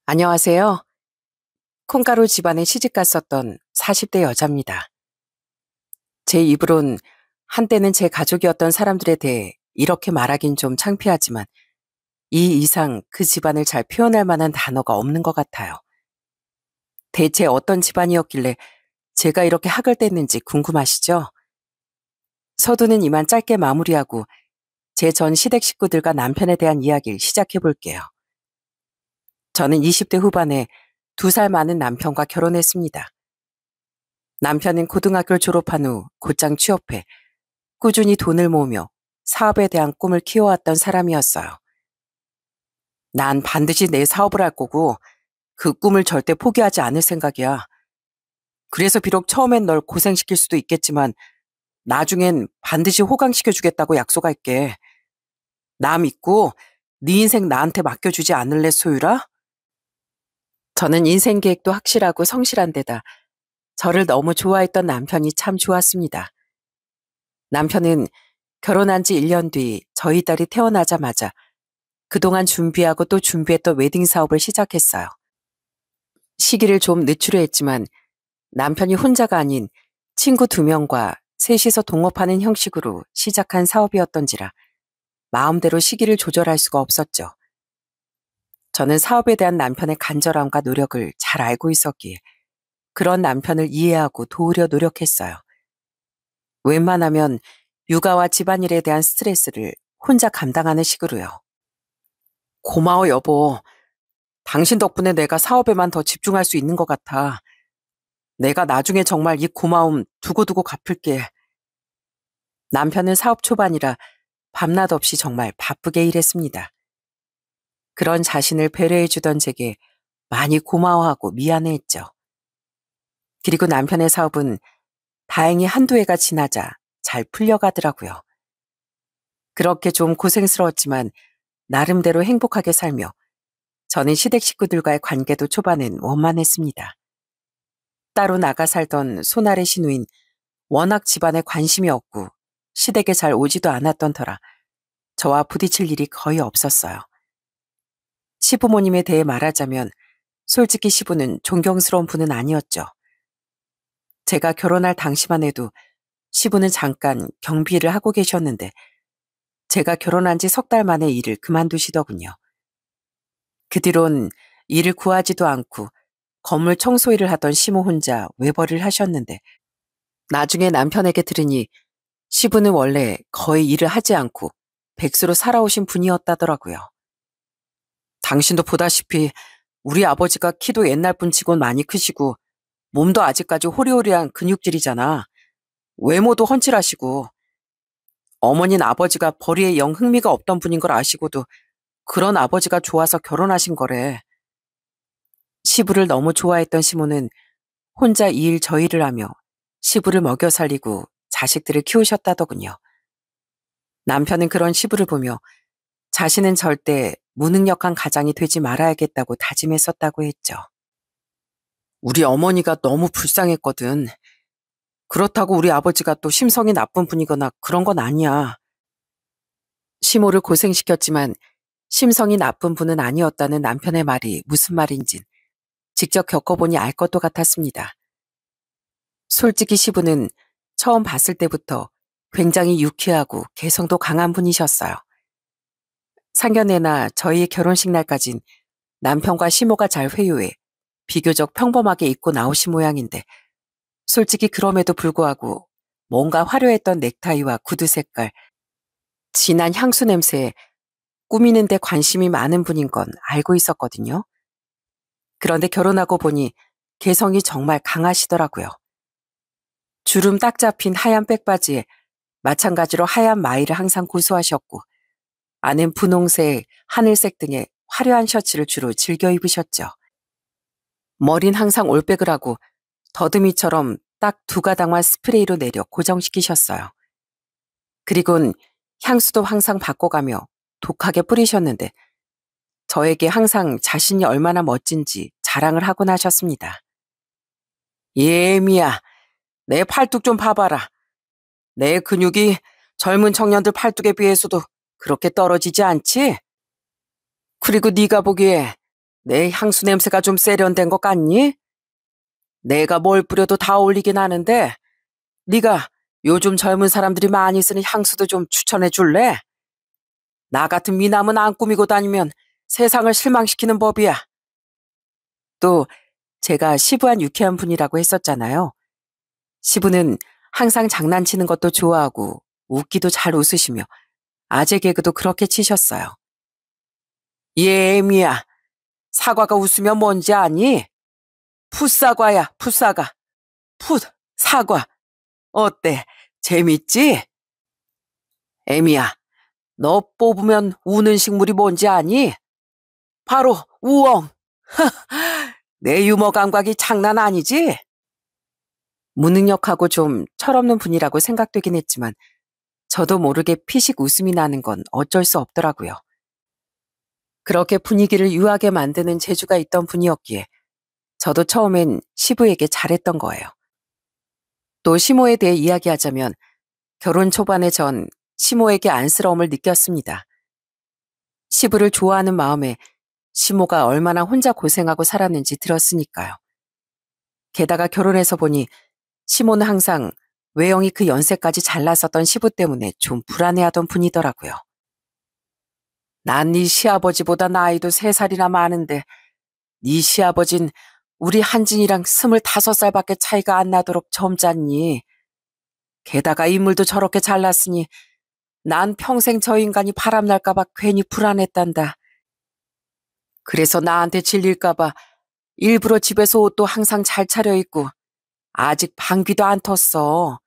안녕하세요. 콩가루 집안에 시집갔었던 40대 여자입니다. 제 입으론 한때는 제 가족이었던 사람들에 대해 이렇게 말하긴 좀 창피하지만 이 이상 그 집안을 잘 표현할 만한 단어가 없는 것 같아요. 대체 어떤 집안이었길래 제가 이렇게 학을 뗐는지 궁금하시죠? 서두는 이만 짧게 마무리하고 제 전 시댁 식구들과 남편에 대한 이야기를 시작해 볼게요. 저는 20대 후반에 2살 많은 남편과 결혼했습니다. 남편은 고등학교를 졸업한 후 곧장 취업해 꾸준히 돈을 모으며 사업에 대한 꿈을 키워왔던 사람이었어요. 난 반드시 내 사업을 할 거고 그 꿈을 절대 포기하지 않을 생각이야. 그래서 비록 처음엔 널 고생시킬 수도 있겠지만 나중엔 반드시 호강시켜주겠다고 약속할게. 나 믿고 네 인생 나한테 맡겨주지 않을래, 소율아? 저는 인생 계획도 확실하고 성실한 데다 저를 너무 좋아했던 남편이 참 좋았습니다. 남편은 결혼한 지 1년 뒤 저희 딸이 태어나자마자 그동안 준비하고 또 준비했던 웨딩 사업을 시작했어요. 시기를 좀 늦추려 했지만 남편이 혼자가 아닌 친구 2명과 셋이서 동업하는 형식으로 시작한 사업이었던지라 마음대로 시기를 조절할 수가 없었죠. 저는 사업에 대한 남편의 간절함과 노력을 잘 알고 있었기에 그런 남편을 이해하고 도우려 노력했어요. 웬만하면 육아와 집안일에 대한 스트레스를 혼자 감당하는 식으로요. 고마워, 여보. 당신 덕분에 내가 사업에만 더 집중할 수 있는 것 같아. 내가 나중에 정말 이 고마움 두고두고 갚을게. 남편은 사업 초반이라 밤낮 없이 정말 바쁘게 일했습니다. 그런 자신을 배려해주던 제게 많이 고마워하고 미안해했죠. 그리고 남편의 사업은 다행히 한두 해가 지나자 잘 풀려가더라고요. 그렇게 좀 고생스러웠지만 나름대로 행복하게 살며 저는 시댁 식구들과의 관계도 초반엔 원만했습니다. 따로 나가 살던 손아래 시누인 워낙 집안에 관심이 없고 시댁에 잘 오지도 않았던 터라 저와 부딪힐 일이 거의 없었어요. 시부모님에 대해 말하자면 솔직히 시부는 존경스러운 분은 아니었죠. 제가 결혼할 당시만 해도 시부는 잠깐 경비 일을 하고 계셨는데 제가 결혼한 지 3달 만에 일을 그만두시더군요. 그 뒤론 일을 구하지도 않고 건물 청소 일을 하던 시모 혼자 외벌이를 하셨는데 나중에 남편에게 들으니 시부는 원래 거의 일을 하지 않고 백수로 살아오신 분이었다더라고요. 당신도 보다시피 우리 아버지가 키도 옛날 분치곤 많이 크시고 몸도 아직까지 호리호리한 근육질이잖아. 외모도 훤칠하시고 어머니는 아버지가 벌이에 영 흥미가 없던 분인 걸 아시고도 그런 아버지가 좋아서 결혼하신 거래. 시부를 너무 좋아했던 시모는 혼자 이 일 저 일을 하며 시부를 먹여 살리고 자식들을 키우셨다더군요. 남편은 그런 시부를 보며 자신은 절대 무능력한 가장이 되지 말아야겠다고 다짐했었다고 했죠. 우리 어머니가 너무 불쌍했거든. 그렇다고 우리 아버지가 또 심성이 나쁜 분이거나 그런 건 아니야. 시모를 고생시켰지만 심성이 나쁜 분은 아니었다는 남편의 말이 무슨 말인진 직접 겪어보니 알 것도 같았습니다. 솔직히 시부는 처음 봤을 때부터 굉장히 유쾌하고 개성도 강한 분이셨어요. 상견례나 저희의 결혼식 날까진 남편과 시모가 잘 회유해 비교적 평범하게 입고 나오신 모양인데 솔직히 그럼에도 불구하고 뭔가 화려했던 넥타이와 구두 색깔, 진한 향수 냄새에 꾸미는 데 관심이 많은 분인 건 알고 있었거든요. 그런데 결혼하고 보니 개성이 정말 강하시더라고요. 주름 딱 잡힌 하얀 백바지에 마찬가지로 하얀 마이를 항상 고수하셨고 안엔 분홍색, 하늘색 등의 화려한 셔츠를 주로 즐겨 입으셨죠. 머린 항상 올백을 하고 더듬이처럼 딱 2가닥만 스프레이로 내려 고정시키셨어요. 그리곤 향수도 항상 바꿔가며 독하게 뿌리셨는데 저에게 항상 자신이 얼마나 멋진지 자랑을 하곤 하셨습니다. 예미야, 내 팔뚝 좀 봐봐라. 내 근육이 젊은 청년들 팔뚝에 비해서도 그렇게 떨어지지 않지? 그리고 네가 보기에 내 향수 냄새가 좀 세련된 것 같니? 내가 뭘 뿌려도 다 어울리긴 하는데 네가 요즘 젊은 사람들이 많이 쓰는 향수도 좀 추천해 줄래? 나 같은 미남은 안 꾸미고 다니면 세상을 실망시키는 법이야. 또 제가 시부한 유쾌한 분이라고 했었잖아요. 시부는 항상 장난치는 것도 좋아하고 웃기도 잘 웃으시며 아재 개그도 그렇게 치셨어요. 예, 애미야. 사과가 웃으면 뭔지 아니? 풋사과야, 풋사과. 풋, 사과. 어때? 재밌지? 애미야, 너 뽑으면 우는 식물이 뭔지 아니? 바로 우엉. 내 유머 감각이 장난 아니지? 무능력하고 좀 철없는 분이라고 생각되긴 했지만 저도 모르게 피식 웃음이 나는 건 어쩔 수 없더라고요. 그렇게 분위기를 유하게 만드는 재주가 있던 분이었기에 저도 처음엔 시부에게 잘했던 거예요. 또 시모에 대해 이야기하자면 결혼 초반에 전 시모에게 안쓰러움을 느꼈습니다. 시부를 좋아하는 마음에 시모가 얼마나 혼자 고생하고 살았는지 들었으니까요. 게다가 결혼해서 보니 시모는 항상 외형이 그 연세까지 잘났었던 시부 때문에 좀 불안해하던 분이더라고요. 난 네 시아버지보다 나이도 3살이나 많은데 네 시아버진 우리 한진이랑 25살밖에 차이가 안 나도록 젊잖니. 게다가 인물도 저렇게 잘났으니 난 평생 저 인간이 바람날까봐 괜히 불안했단다. 그래서 나한테 질릴까봐 일부러 집에서 옷도 항상 잘 차려입고 아직 방귀도 안 텄어.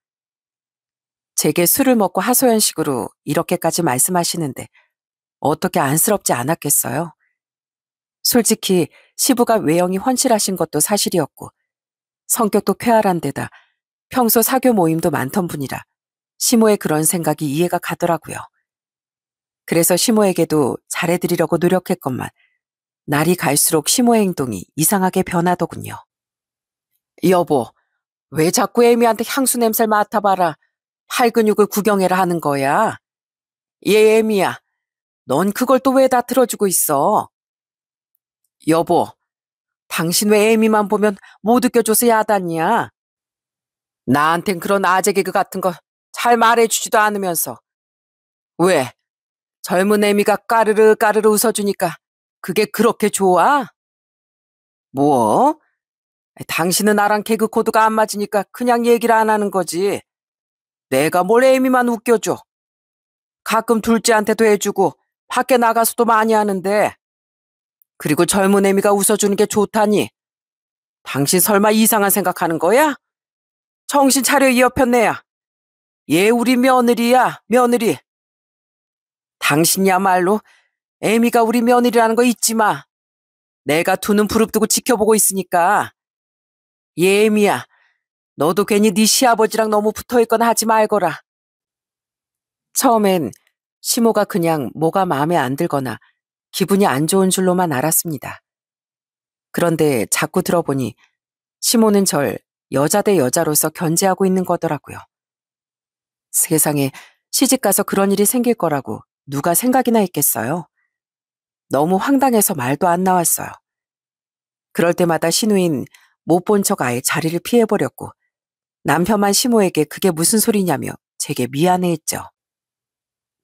제게 술을 먹고 하소연식으로 이렇게까지 말씀하시는데 어떻게 안쓰럽지 않았겠어요? 솔직히 시부가 외형이 훤칠하신 것도 사실이었고 성격도 쾌활한 데다 평소 사교 모임도 많던 분이라 시모의 그런 생각이 이해가 가더라고요. 그래서 시모에게도 잘해드리려고 노력했건만 날이 갈수록 시모의 행동이 이상하게 변하더군요. 여보, 왜 자꾸 애미한테 향수 냄새를 맡아봐라. 팔 근육을 구경해라 하는 거야. 얘 애미야, 넌 그걸 또 왜 다 틀어주고 있어? 여보, 당신 왜 애미만 보면 못 느껴줘서 야단이야? 나한텐 그런 아재 개그 같은 거 잘 말해주지도 않으면서. 왜? 젊은 애미가 까르르 까르르 웃어주니까 그게 그렇게 좋아? 뭐? 당신은 나랑 개그 코드가 안 맞으니까 그냥 얘기를 안 하는 거지. 내가 뭘 애미만 웃겨줘. 가끔 둘째한테도 해주고 밖에 나가서도 많이 하는데. 그리고 젊은 애미가 웃어주는 게 좋다니. 당신 설마 이상한 생각하는 거야? 정신 차려 이 여편네야. 얘 우리 며느리야, 며느리. 당신이야말로 애미가 우리 며느리라는 거 잊지 마. 내가 두 눈 부릅뜨고 지켜보고 있으니까. 얘 애미야, 너도 괜히 네 시아버지랑 너무 붙어있거나 하지 말거라. 처음엔 시모가 그냥 뭐가 마음에 안 들거나 기분이 안 좋은 줄로만 알았습니다. 그런데 자꾸 들어보니 시모는 절 여자 대 여자로서 견제하고 있는 거더라고요. 세상에 시집가서 그런 일이 생길 거라고 누가 생각이나 했겠어요? 너무 황당해서 말도 안 나왔어요. 그럴 때마다 시누인 못 본 척 아예 자리를 피해버렸고 남편만 시모에게 그게 무슨 소리냐며 제게 미안해했죠.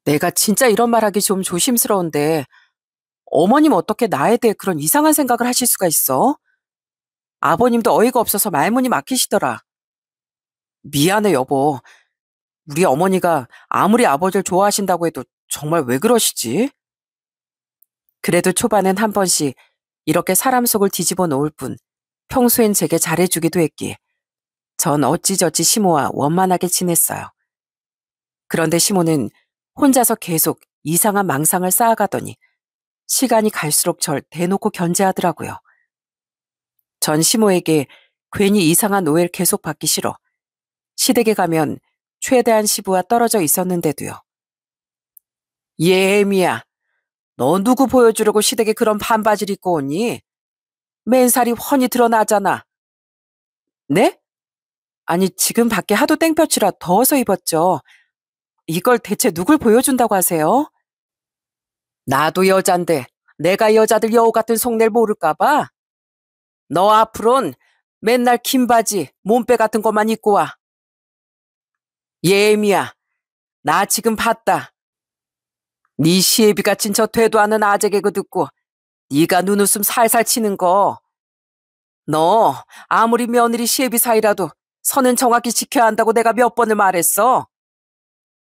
내가 진짜 이런 말하기 좀 조심스러운데 어머님 어떻게 나에 대해 그런 이상한 생각을 하실 수가 있어? 아버님도 어이가 없어서 말문이 막히시더라. 미안해 여보. 우리 어머니가 아무리 아버지를 좋아하신다고 해도 정말 왜 그러시지? 그래도 초반엔 한 번씩 이렇게 사람 속을 뒤집어 놓을 뿐 평소엔 제게 잘해주기도 했기에 전 어찌저찌 시모와 원만하게 지냈어요. 그런데 시모는 혼자서 계속 이상한 망상을 쌓아가더니 시간이 갈수록 절 대놓고 견제하더라고요. 전 시모에게 괜히 이상한 오해를 계속 받기 싫어 시댁에 가면 최대한 시부와 떨어져 있었는데도요. 예미야, 너 누구 보여주려고 시댁에 그런 반바지를 입고 오니? 맨살이 훤히 드러나잖아. 네? 아니 지금 밖에 하도 땡볕이라 더워서 입었죠. 이걸 대체 누굴 보여준다고 하세요? 나도 여잔데 내가 여자들 여우 같은 속내를 모를까봐? 너 앞으론 맨날 긴 바지, 몸빼 같은 것만 입고 와. 예미야, 나 지금 봤다. 네 시애비 같은 저 되도 않은 아재 개그 듣고 네가 눈웃음 살살 치는 거. 너 아무리 며느리 시애비 사이라도 선은 정확히 지켜야 한다고 내가 몇 번을 말했어.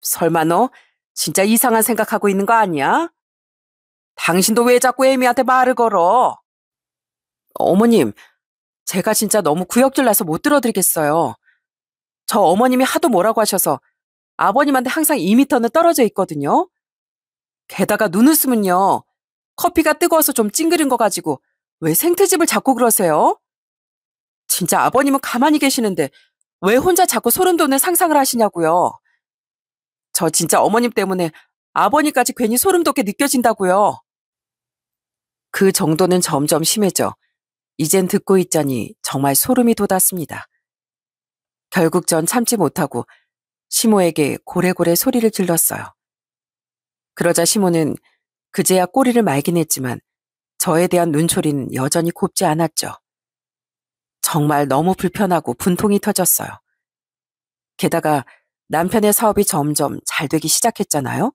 설마 너 진짜 이상한 생각하고 있는 거 아니야? 당신도 왜 자꾸 애미한테 말을 걸어? 어머님, 제가 진짜 너무 구역질 나서 못 들어드리겠어요. 저 어머님이 하도 뭐라고 하셔서 아버님한테 항상 2미터는 떨어져 있거든요. 게다가 눈웃음은요. 커피가 뜨거워서 좀 찡그린 거 가지고 왜 생트집을 자꾸 그러세요? 진짜 아버님은 가만히 계시는데 왜 혼자 자꾸 소름 돋는 상상을 하시냐고요. 저 진짜 어머님 때문에 아버님까지 괜히 소름 돋게 느껴진다고요. 그 정도는 점점 심해져 이젠 듣고 있자니 정말 소름이 돋았습니다. 결국 전 참지 못하고 시모에게 고래고래 소리를 질렀어요. 그러자 시모는 그제야 꼬리를 말긴 했지만 저에 대한 눈초리는 여전히 곱지 않았죠. 정말 너무 불편하고 분통이 터졌어요. 게다가 남편의 사업이 점점 잘 되기 시작했잖아요.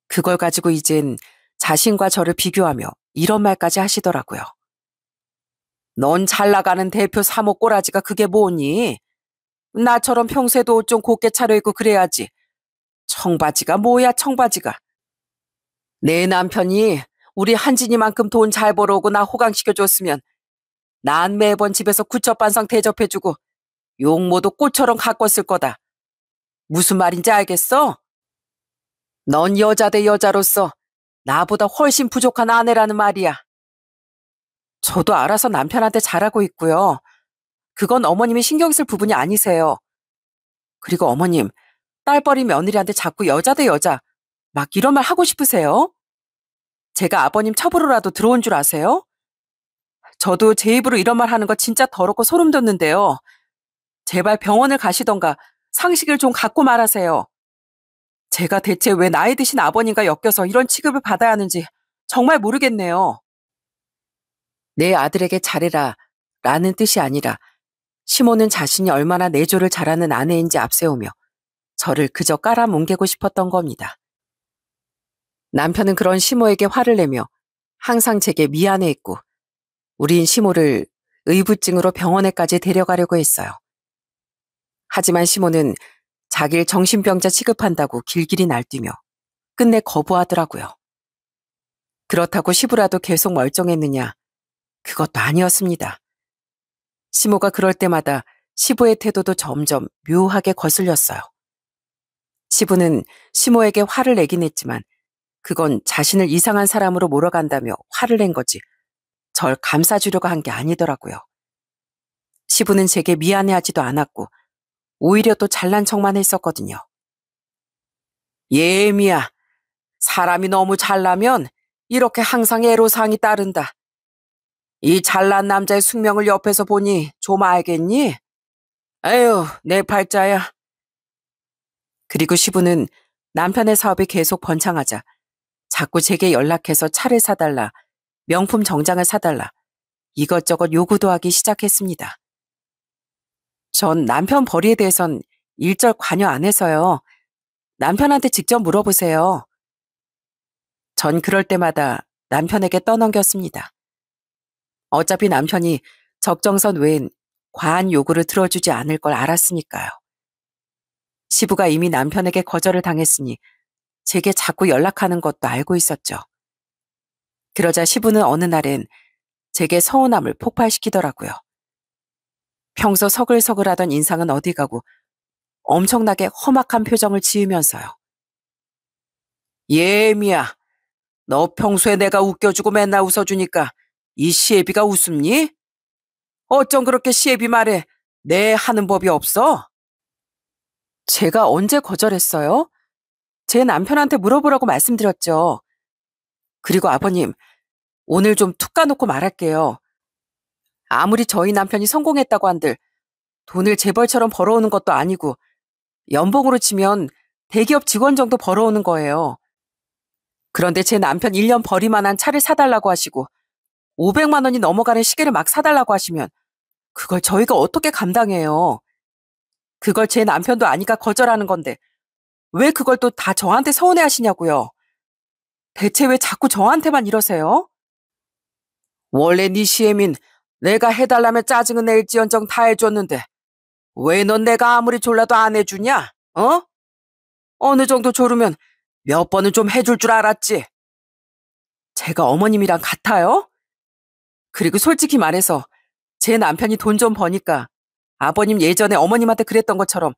그걸 가지고 이젠 자신과 저를 비교하며 이런 말까지 하시더라고요. 넌 잘 나가는 대표 사모 꼬라지가 그게 뭐니? 나처럼 평소에도 옷 좀 곱게 차려입고 그래야지. 청바지가 뭐야 청바지가. 내 남편이 우리 한진이만큼 돈 잘 벌어오고 나 호강시켜줬으면 난 매번 집에서 구첩반상 대접해주고 용모도 꽃처럼 가꿨을 거다. 무슨 말인지 알겠어? 넌 여자 대 여자로서 나보다 훨씬 부족한 아내라는 말이야. 저도 알아서 남편한테 잘하고 있고요. 그건 어머님이 신경 쓸 부분이 아니세요. 그리고 어머님, 딸버리 며느리한테 자꾸 여자 대 여자 막 이런 말 하고 싶으세요? 제가 아버님 첩으로라도 들어온 줄 아세요? 저도 제 입으로 이런 말 하는 거 진짜 더럽고 소름 돋는데요. 제발 병원을 가시던가 상식을 좀 갖고 말하세요. 제가 대체 왜 나이 드신 아버님과 엮여서 이런 취급을 받아야 하는지 정말 모르겠네요. 내 아들에게 잘해라 라는 뜻이 아니라 시모는 자신이 얼마나 내조를 잘하는 아내인지 앞세우며 저를 그저 깔아뭉개고 싶었던 겁니다. 남편은 그런 시모에게 화를 내며 항상 제게 미안해했고 우린 시모를 의부증으로 병원에까지 데려가려고 했어요. 하지만 시모는 자기를 정신병자 취급한다고 길길이 날뛰며 끝내 거부하더라고요. 그렇다고 시부라도 계속 멀쩡했느냐? 그것도 아니었습니다. 시모가 그럴 때마다 시부의 태도도 점점 묘하게 거슬렸어요. 시부는 시모에게 화를 내긴 했지만 그건 자신을 이상한 사람으로 몰아간다며 화를 낸 거지 절 감싸주려고 한 게 아니더라고요. 시부는 제게 미안해하지도 않았고 오히려 또 잘난 척만 했었거든요. 예미야, 사람이 너무 잘나면 이렇게 항상 애로사항이 따른다. 이 잘난 남자의 숙명을 옆에서 보니 좀 알겠니? 에휴, 내 팔자야. 그리고 시부는 남편의 사업이 계속 번창하자 자꾸 제게 연락해서 차를 사달라, 명품 정장을 사달라, 이것저것 요구도 하기 시작했습니다. 전 남편 벌이에 대해선 일절 관여 안 해서요. 남편한테 직접 물어보세요. 전 그럴 때마다 남편에게 떠넘겼습니다. 어차피 남편이 적정선 외엔 과한 요구를 들어주지 않을 걸 알았으니까요. 시부가 이미 남편에게 거절을 당했으니 제게 자꾸 연락하는 것도 알고 있었죠. 그러자 시부는 어느 날엔 제게 서운함을 폭발시키더라고요. 평소 서글서글하던 인상은 어디 가고 엄청나게 험악한 표정을 지으면서요. 예미야, 너 평소에 내가 웃겨주고 맨날 웃어주니까 이 시애비가 웃음니? 어쩜 그렇게 시애비 말에 네 하는 법이 없어? 제가 언제 거절했어요? 제 남편한테 물어보라고 말씀드렸죠. 그리고 아버님, 오늘 좀 툭 까놓고 말할게요. 아무리 저희 남편이 성공했다고 한들 돈을 재벌처럼 벌어오는 것도 아니고 연봉으로 치면 대기업 직원 정도 벌어오는 거예요. 그런데 제 남편 1년 벌이만한 차를 사달라고 하시고 500만 원이 넘어가는 시계를 막 사달라고 하시면 그걸 저희가 어떻게 감당해요? 그걸 제 남편도 아니까 거절하는 건데 왜 그걸 또 다 저한테 서운해 하시냐고요? 대체 왜 자꾸 저한테만 이러세요? 원래 네 시애민 내가 해달라면 짜증은 낼지언정 다 해줬는데 왜 넌 내가 아무리 졸라도 안 해주냐? 어? 어느 정도 졸으면 몇 번은 좀 해줄 줄 알았지. 제가 어머님이랑 같아요? 그리고 솔직히 말해서 제 남편이 돈 좀 버니까 아버님 예전에 어머님한테 그랬던 것처럼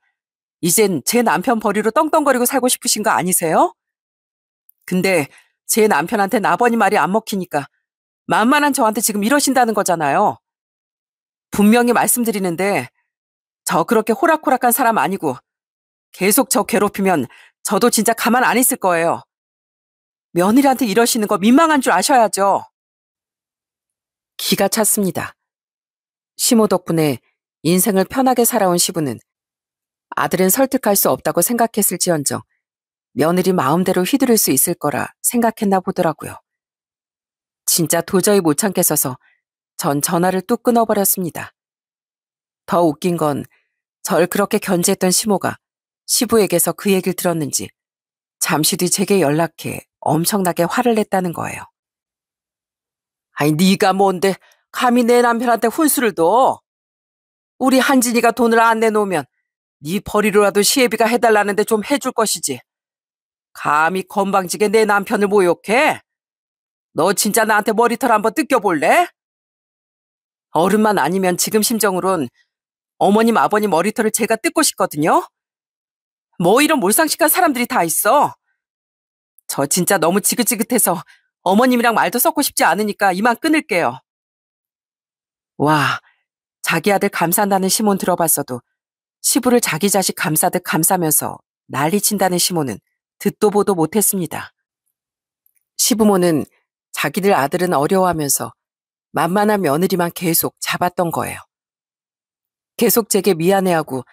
이젠 제 남편 버리로 떵떵거리고 살고 싶으신 거 아니세요? 근데 제 남편한테는 아버님 말이 안 먹히니까 만만한 저한테 지금 이러신다는 거잖아요. 분명히 말씀드리는데 저 그렇게 호락호락한 사람 아니고 계속 저 괴롭히면 저도 진짜 가만 안 있을 거예요. 며느리한테 이러시는 거 민망한 줄 아셔야죠. 기가 찼습니다. 시모 덕분에 인생을 편하게 살아온 시부는 아들은 설득할 수 없다고 생각했을지언정 며느리 마음대로 휘두를 수 있을 거라 생각했나 보더라고요. 진짜 도저히 못 참겠어서 전 전화를 뚝 끊어버렸습니다. 더 웃긴 건 절 그렇게 견제했던 시모가 시부에게서 그 얘기를 들었는지 잠시 뒤 제게 연락해 엄청나게 화를 냈다는 거예요. 아니 네가 뭔데 감히 내 남편한테 훈수를 둬? 우리 한진이가 돈을 안 내놓으면 네 벌이로라도 시애비가 해달라는데 좀 해줄 것이지. 감히 건방지게 내 남편을 모욕해? 너 진짜 나한테 머리털 한번 뜯겨볼래? 어른만 아니면 지금 심정으론 어머님 아버님 머리털을 제가 뜯고 싶거든요. 뭐 이런 몰상식한 사람들이 다 있어. 저 진짜 너무 지긋지긋해서 어머님이랑 말도 섞고 싶지 않으니까 이만 끊을게요. 와, 자기 아들 감싼다는 시몬 들어봤어도 시부를 자기 자식 감싸듯 감싸면서 난리친다는 시모는 듣도 보도 못했습니다. 시부모는 자기들 아들은 어려워하면서 만만한 며느리만 계속 잡았던 거예요. 계속 제게 미안해하고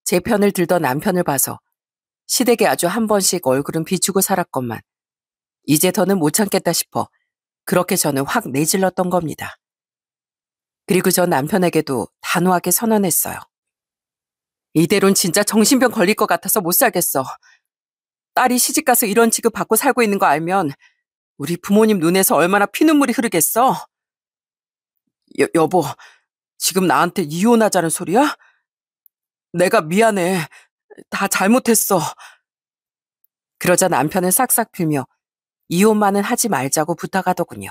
제 편을 들던 남편을 봐서 시댁에 아주 한 번씩 얼굴은 비추고 살았건만 이제 더는 못 참겠다 싶어 그렇게 저는 확 내질렀던 겁니다. 그리고 전 남편에게도 단호하게 선언했어요. 이대로는 진짜 정신병 걸릴 것 같아서 못 살겠어. 딸이 시집가서 이런 취급 받고 살고 있는 거 알면 우리 부모님 눈에서 얼마나 피눈물이 흐르겠어? 여보, 지금 나한테 이혼하자는 소리야? 내가 미안해. 다 잘못했어. 그러자 남편은 싹싹 빌며 이혼만은 하지 말자고 부탁하더군요.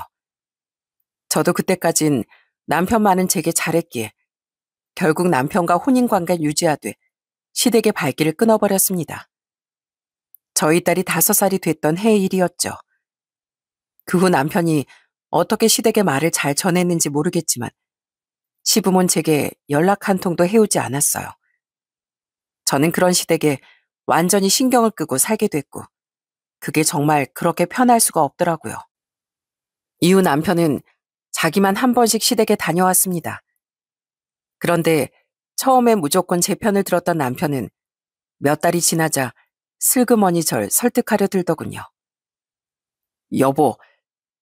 저도 그때까진 남편만은 제게 잘했기에 결국 남편과 혼인관계를 유지하되 시댁의 발길을 끊어버렸습니다. 저희 딸이 5살이 됐던 해의 일이었죠. 그 후 남편이 어떻게 시댁의 말을 잘 전했는지 모르겠지만 시부모는 제게 연락 한 통도 해오지 않았어요. 저는 그런 시댁에 완전히 신경을 끄고 살게 됐고 그게 정말 그렇게 편할 수가 없더라고요. 이후 남편은 자기만 한 번씩 시댁에 다녀왔습니다. 그런데 처음엔 무조건 제 편을 들었던 남편은 몇 달이 지나자 슬그머니 절 설득하려 들더군요. 여보,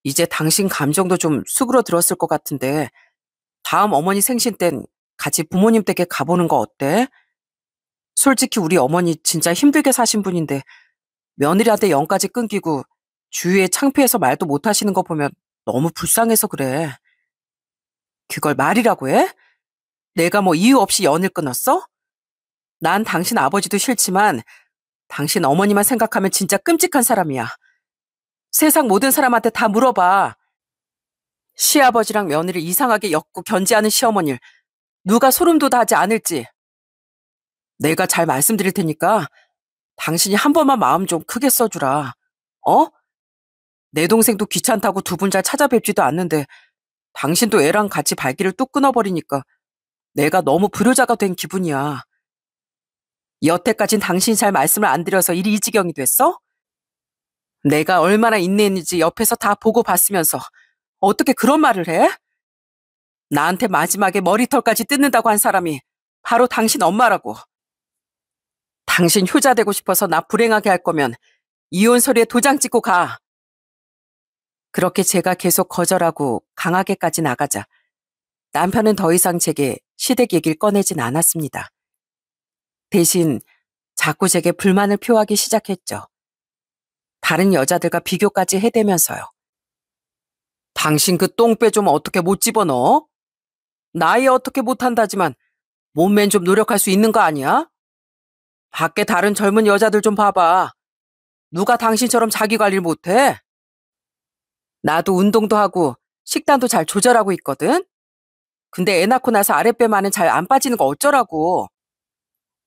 이제 당신 감정도 좀 수그러들었을 것 같은데 다음 어머니 생신 땐 같이 부모님 댁에 가보는 거 어때? 솔직히 우리 어머니 진짜 힘들게 사신 분인데 며느리한테 영까지 끊기고 주위에 창피해서 말도 못 하시는 거 보면 너무 불쌍해서 그래. 그걸 말이라고 해? 내가 뭐 이유 없이 연을 끊었어? 난 당신 아버지도 싫지만 당신 어머니만 생각하면 진짜 끔찍한 사람이야. 세상 모든 사람한테 다 물어봐. 시아버지랑 며느리를 이상하게 엮고 견제하는 시어머니를 누가 소름 돋아하지 않을지. 내가 잘 말씀드릴 테니까 당신이 한 번만 마음 좀 크게 써주라. 어? 내 동생도 귀찮다고 두 분 잘 찾아뵙지도 않는데 당신도 애랑 같이 발길을 뚝 끊어버리니까 내가 너무 불효자가 된 기분이야. 여태까진 당신이 잘 말씀을 안 드려서 일이 이 지경이 됐어? 내가 얼마나 인내했는지 옆에서 다 보고 봤으면서 어떻게 그런 말을 해? 나한테 마지막에 머리털까지 뜯는다고 한 사람이 바로 당신 엄마라고. 당신 효자 되고 싶어서 나 불행하게 할 거면 이혼 서류에 도장 찍고 가. 그렇게 제가 계속 거절하고 강하게까지 나가자 남편은 더 이상 제게 시댁 얘기를 꺼내진 않았습니다. 대신 자꾸 제게 불만을 표하기 시작했죠. 다른 여자들과 비교까지 해대면서요. 당신 그 똥배 좀 어떻게 못 집어넣어? 나이 어떻게 못한다지만 몸맨 좀 노력할 수 있는 거 아니야? 밖에 다른 젊은 여자들 좀 봐봐. 누가 당신처럼 자기 관리를 못해? 나도 운동도 하고 식단도 잘 조절하고 있거든? 근데 애 낳고 나서 아랫배만은 잘 안 빠지는 거 어쩌라고.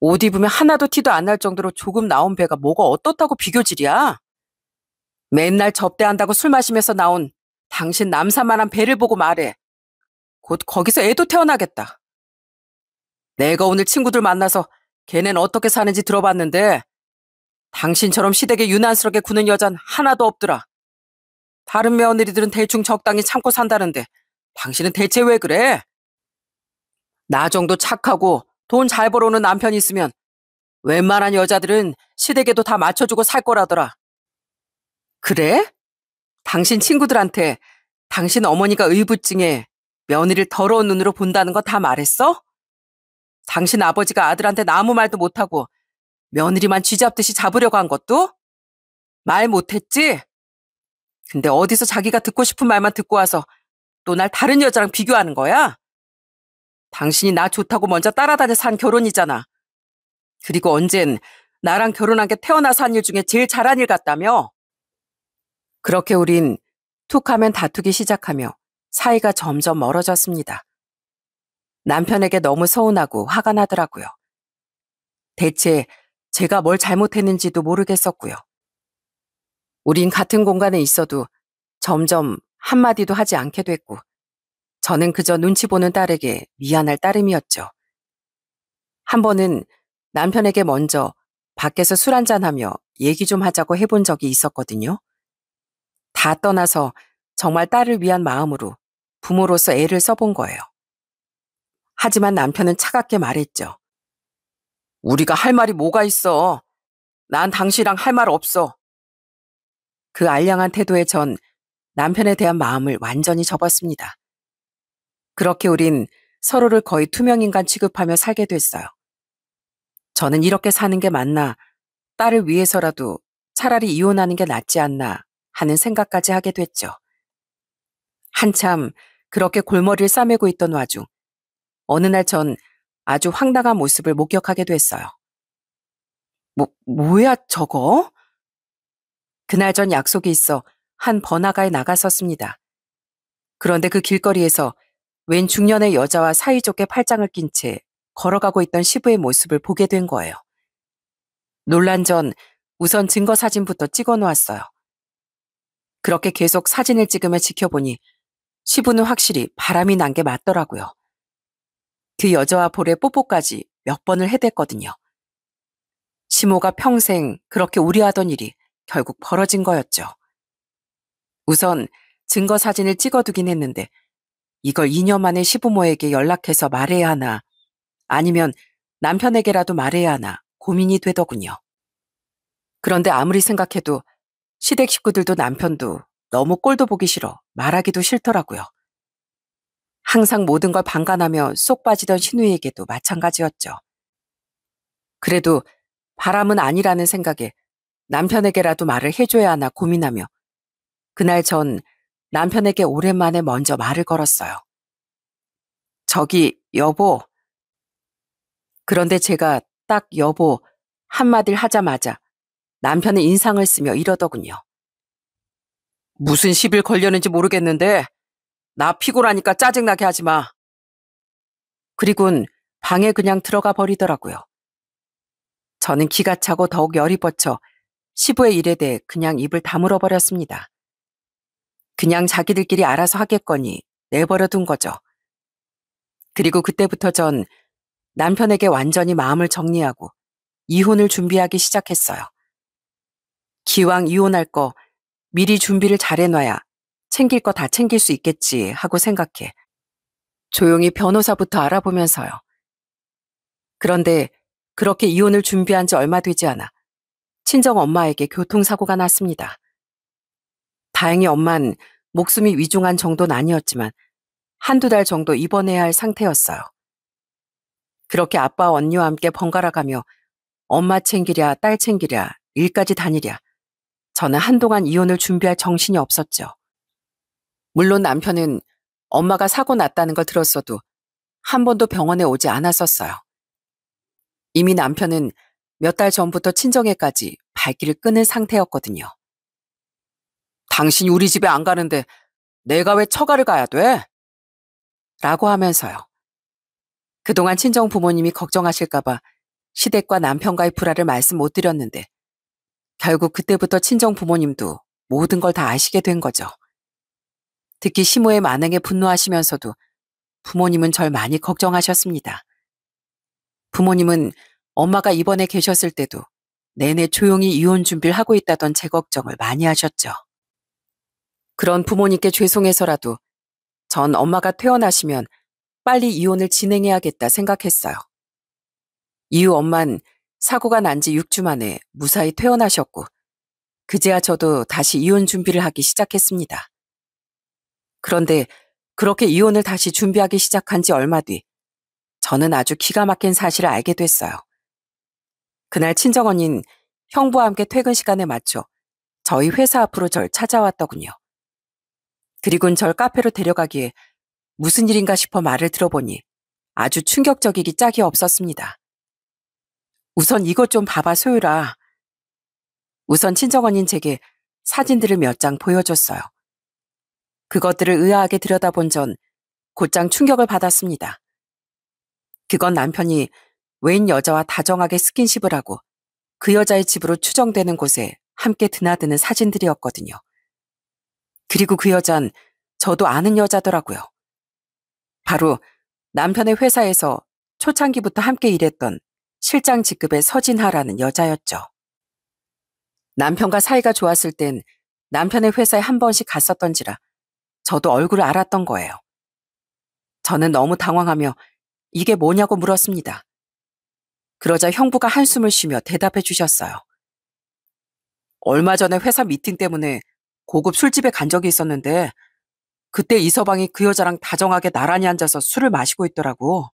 옷 입으면 하나도 티도 안 날 정도로 조금 나온 배가 뭐가 어떻다고 비교질이야? 맨날 접대한다고 술 마시면서 나온 당신 남사만한 배를 보고 말해. 곧 거기서 애도 태어나겠다. 내가 오늘 친구들 만나서 걔넨 어떻게 사는지 들어봤는데 당신처럼 시댁에 유난스럽게 구는 여잔 하나도 없더라. 다른 며느리들은 대충 적당히 참고 산다는데 당신은 대체 왜 그래? 나 정도 착하고 돈 잘 벌어오는 남편이 있으면 웬만한 여자들은 시댁에도 다 맞춰주고 살 거라더라. 그래? 당신 친구들한테 당신 어머니가 의붓증에 며느리를 더러운 눈으로 본다는 거 다 말했어? 당신 아버지가 아들한테 아무 말도 못하고 며느리만 쥐잡듯이 잡으려고 한 것도? 말 못했지? 근데 어디서 자기가 듣고 싶은 말만 듣고 와서 또 날 다른 여자랑 비교하는 거야? 당신이 나 좋다고 먼저 따라다녀 산 결혼이잖아. 그리고 언젠 나랑 결혼한 게 태어나서 한 일 중에 제일 잘한 일 같다며? 그렇게 우린 툭하면 다투기 시작하며 사이가 점점 멀어졌습니다. 남편에게 너무 서운하고 화가 나더라고요. 대체 제가 뭘 잘못했는지도 모르겠었고요. 우린 같은 공간에 있어도 점점 한마디도 하지 않게 됐고 저는 그저 눈치 보는 딸에게 미안할 따름이었죠. 한 번은 남편에게 먼저 밖에서 술 한잔하며 얘기 좀 하자고 해본 적이 있었거든요. 다 떠나서 정말 딸을 위한 마음으로 부모로서 애를 써본 거예요. 하지만 남편은 차갑게 말했죠. 우리가 할 말이 뭐가 있어. 난 당신이랑 할 말 없어. 그 알량한 태도에 전 남편에 대한 마음을 완전히 접었습니다. 그렇게 우린 서로를 거의 투명인간 취급하며 살게 됐어요. 저는 이렇게 사는 게 맞나, 딸을 위해서라도 차라리 이혼하는 게 낫지 않나 하는 생각까지 하게 됐죠. 한참 그렇게 골머리를 싸매고 있던 와중 어느 날 전 아주 황당한 모습을 목격하게 됐어요. 뭐야 저거? 그날 전 약속이 있어 한 번화가에 나갔었습니다. 그런데 그 길거리에서 웬 중년의 여자와 사이좋게 팔짱을 낀 채 걸어가고 있던 시부의 모습을 보게 된 거예요. 놀란 전 우선 증거 사진부터 찍어 놓았어요. 그렇게 계속 사진을 찍으며 지켜보니 시부는 확실히 바람이 난 게 맞더라고요. 그 여자와 볼에 뽀뽀까지 몇 번을 해댔거든요. 시모가 평생 그렇게 우려하던 일이 결국 벌어진 거였죠. 우선 증거 사진을 찍어두긴 했는데 이걸 2년 만에 시부모에게 연락해서 말해야 하나 아니면 남편에게라도 말해야 하나 고민이 되더군요. 그런데 아무리 생각해도 시댁 식구들도 남편도 너무 꼴도 보기 싫어 말하기도 싫더라고요. 항상 모든 걸 방관하며 쏙 빠지던 신우이에게도 마찬가지였죠. 그래도 바람은 아니라는 생각에 남편에게라도 말을 해줘야 하나 고민하며 그날 전 남편에게 오랜만에 먼저 말을 걸었어요. 저기 여보. 그런데 제가 딱 여보 한마디를 하자마자 남편은 인상을 쓰며 이러더군요. 무슨 시비를 걸려는지 모르겠는데 나 피곤하니까 짜증나게 하지 마. 그리곤 방에 그냥 들어가 버리더라고요. 저는 기가 차고 더욱 열이 뻗쳐 시부의 일에 대해 그냥 입을 다물어 버렸습니다. 그냥 자기들끼리 알아서 하겠거니 내버려 둔 거죠. 그리고 그때부터 전 남편에게 완전히 마음을 정리하고 이혼을 준비하기 시작했어요. 기왕 이혼할 거 미리 준비를 잘해놔야 챙길 거 다 챙길 수 있겠지 하고 생각해 조용히 변호사부터 알아보면서요. 그런데 그렇게 이혼을 준비한 지 얼마 되지 않아 친정 엄마에게 교통사고가 났습니다. 다행히 엄만 목숨이 위중한 정도는 아니었지만 한두 달 정도 입원해야 할 상태였어요. 그렇게 아빠와 언니와 함께 번갈아 가며 엄마 챙기랴 딸 챙기랴 일까지 다니랴 저는 한동안 이혼을 준비할 정신이 없었죠. 물론 남편은 엄마가 사고 났다는 걸 들었어도 한 번도 병원에 오지 않았었어요. 이미 남편은 몇 달 전부터 친정에까지 발길을 끊은 상태였거든요. 당신이 우리 집에 안 가는데 내가 왜 처가를 가야 돼? 라고 하면서요. 그동안 친정 부모님이 걱정하실까봐 시댁과 남편과의 불화를 말씀 못 드렸는데 결국 그때부터 친정 부모님도 모든 걸 다 아시게 된 거죠. 특히 시모의 만행에 분노하시면서도 부모님은 절 많이 걱정하셨습니다. 부모님은 엄마가 입원해 계셨을 때도 내내 조용히 이혼 준비를 하고 있다던 제 걱정을 많이 하셨죠. 그런 부모님께 죄송해서라도 전 엄마가 퇴원하시면 빨리 이혼을 진행해야겠다 생각했어요. 이후 엄만 사고가 난 지 6주 만에 무사히 퇴원하셨고 그제야 저도 다시 이혼 준비를 하기 시작했습니다. 그런데 그렇게 이혼을 다시 준비하기 시작한 지 얼마 뒤 저는 아주 기가 막힌 사실을 알게 됐어요. 그날 친정언니는 형부와 함께 퇴근 시간에 맞춰 저희 회사 앞으로 절 찾아왔더군요. 그리고는 절 카페로 데려가기에 무슨 일인가 싶어 말을 들어보니 아주 충격적이기 짝이 없었습니다. 우선 이것 좀 봐봐 소율아. 우선 친정언니는 제게 사진들을 몇 장 보여줬어요. 그것들을 의아하게 들여다본 전 곧장 충격을 받았습니다. 그건 남편이 외인 여자와 다정하게 스킨십을 하고 그 여자의 집으로 추정되는 곳에 함께 드나드는 사진들이었거든요. 그리고 그 여잔 저도 아는 여자더라고요. 바로 남편의 회사에서 초창기부터 함께 일했던 실장 직급의 서진하라는 여자였죠. 남편과 사이가 좋았을 땐 남편의 회사에 한 번씩 갔었던지라 저도 얼굴을 알았던 거예요. 저는 너무 당황하며 이게 뭐냐고 물었습니다. 그러자 형부가 한숨을 쉬며 대답해 주셨어요. 얼마 전에 회사 미팅 때문에 고급 술집에 간 적이 있었는데 그때 이서방이 그 여자랑 다정하게 나란히 앉아서 술을 마시고 있더라고.